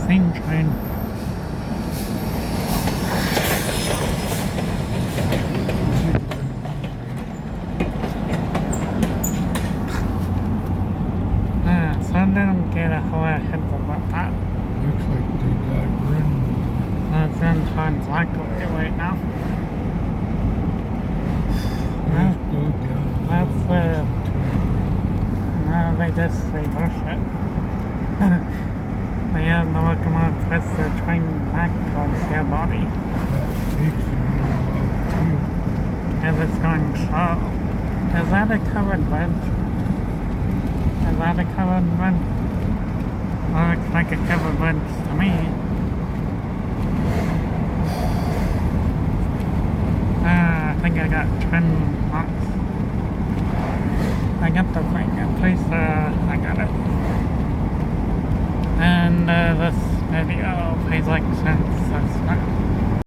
steam train. So I didn't get a whole lot of heads about that. Looks like they got run. That's in times like right now. Let's go down. That's no, they just reverse it. They have the locomotive twist the train back towards their body That takes a little while as it's going slow. Is that a covered bridge? Is that a covered bridge? Well, looks like a covered bridge to me. I think I got 10 marks. I got the thing in place, I got it. And this video plays like since that's